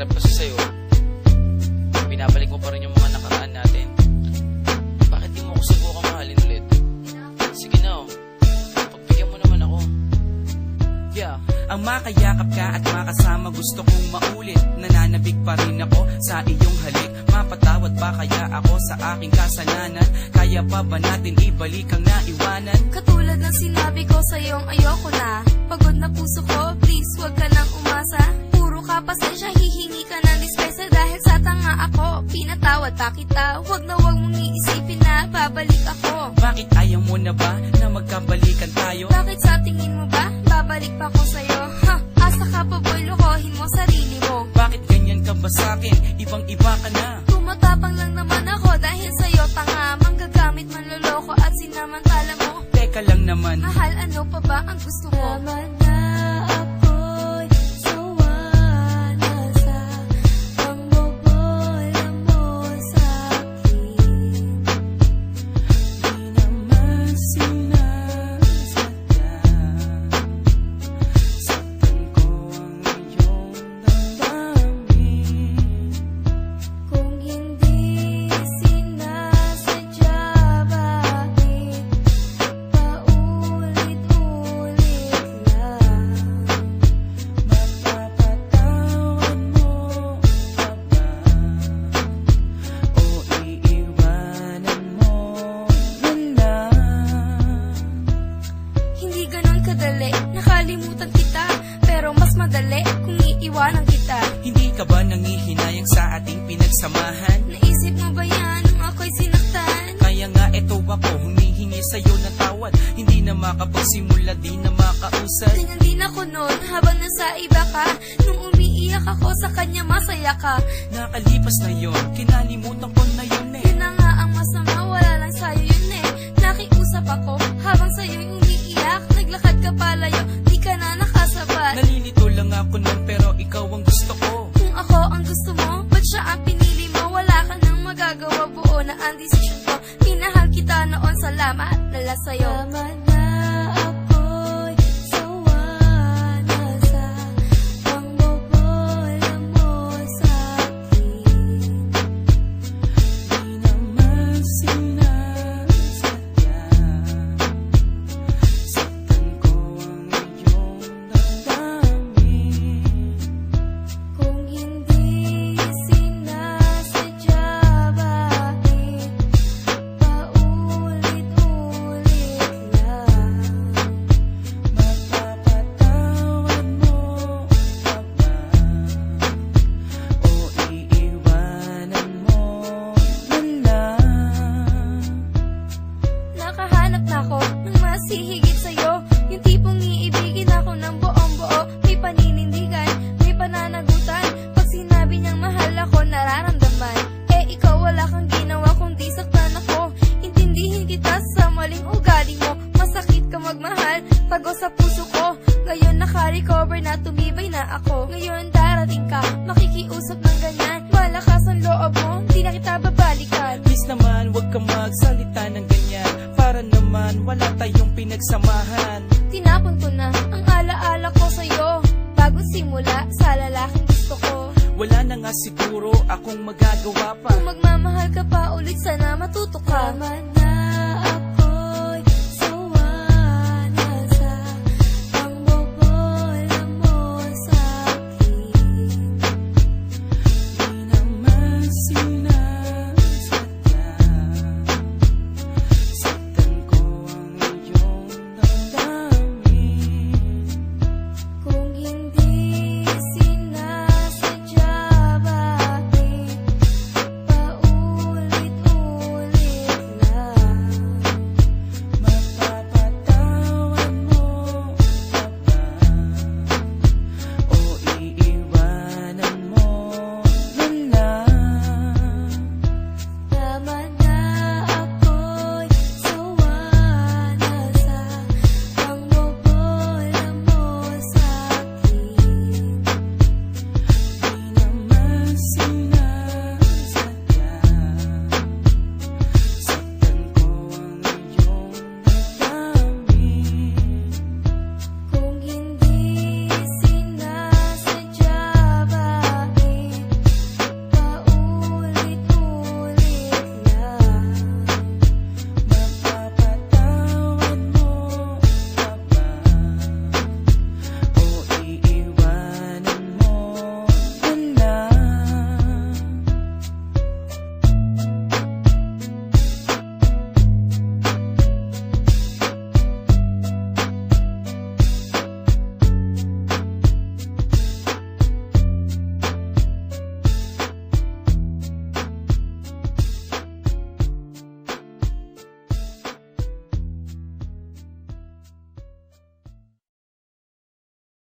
hirap kasi sa'yo, binabalik mo pa rin yung mga nakaraan natin. Bakit di mo ako subukan mahalin ulit? Sige na pagbigyan mo naman ako. Yeah. Ang makayakap ka at makasama gusto kong maulit. Nananabik pa rin ako sa iyong halik. Mapatawad ba kaya ako sa aking kasalanan? Kaya pa ba natin ibalik ang naiwanan? Katulad ng sinabi ko sa'yong ayoko na. Pagod na puso ko, please wag ka nang umasa. Puro ka pasensya, hihingi ka ng dispensa. Dahil sa tanga ako, pinatawad pa kita. Wag na wag mong iisipin na babalik ako. Bakit ayaw mo na ba na magkabalikan tayo? Bakit sa tingin mo ba, babalik pa ako sa'yo? Ha, asa ka pa boy, lokohin mo sarili mo. Bakit ganyan ka ba sa'kin? Ibang iba ka na. Tumatapang lang naman ako dahil sa'yo tanga. Manggagamit, manloloko at sinamantala mo. Teka lang naman. Mahal, ano pa ba ang gusto mo? Tama na ako'y sawa na sa pangbobola mo sa'kin. Di naman sinasadya. Saktan ko ang iyong damdamin. Kung hindi sinasadya, bakit paulit-ulit lang? Mapapatawad mo pa ba? O iiwanan mo na lang? Hindi ganon kadali, nakalimutan kita. Pero mas madali kung iiwanan kita. Hindi ka ba nangihinayang sa ating pinagsamahan? Naisip mo ba yan nung ako'y sinaktan? Kaya nga eto ako, humihingi sa'yo ng tawad. Hindi na makapagsimula, di na makausad. Ganyan din ako noon habang nasa iba ka. Nung umiiyak ako sa kanya, masaya ka. Nakalipas na yon, kinalimutan ko na yun eh. Yun na nga ang masama, wala lang sa'yo yun eh. Nakiusap ako habang sa'yo'y umiiyak. Naglakad ka palayo, di ka na nakasabat. Nalilito lang ako nun pero ikaw ang gusto ko. Kung ako ang gusto mo, ba't siya ang pinili mo? Wala ka nang magagawa, buo na ang desisyon ko. Minahal kita noon, salamat nala sa'yo. Tama na ako'y sawa na sa pangbobola mo sa'kin. Di naman sinasadya. Saktan ko ang iyong damdamin. Kung hindi sinasadya, bakit paulit-ulit lang? Mapapatawad mo pa ba? O iiwanan mo na lang? Nakahanap na ako ng mas hihigit sa'yo. Yung tipong iibigin ako ng buong-buo. May paninindigan, may pananagutan. Pag sinabi niyang mahal ako, nararamdaman. Eh ikaw wala kang ginawa kundi saktan ako. Intindihin kita sa maling ugali mo. Masakit ka magmahal, pagod sa puso ko. Ngayon naka-recover na, tumibay na ako. Ngayon darating ka, makikiusap ng ganyan. Malakas ang loob mo, di na kita babalikan. Please naman, wag kang magsalita ng ganyan. Para naman, wala tayong pinagsamahan. Tinapon ko na ang alaala ko sa'yo. Bagong simula sa lalaking gusto ko. Wala na nga siguro akong magagawa pa. Kung magmamahal ka pa ulit, sana matuto ka. Tama na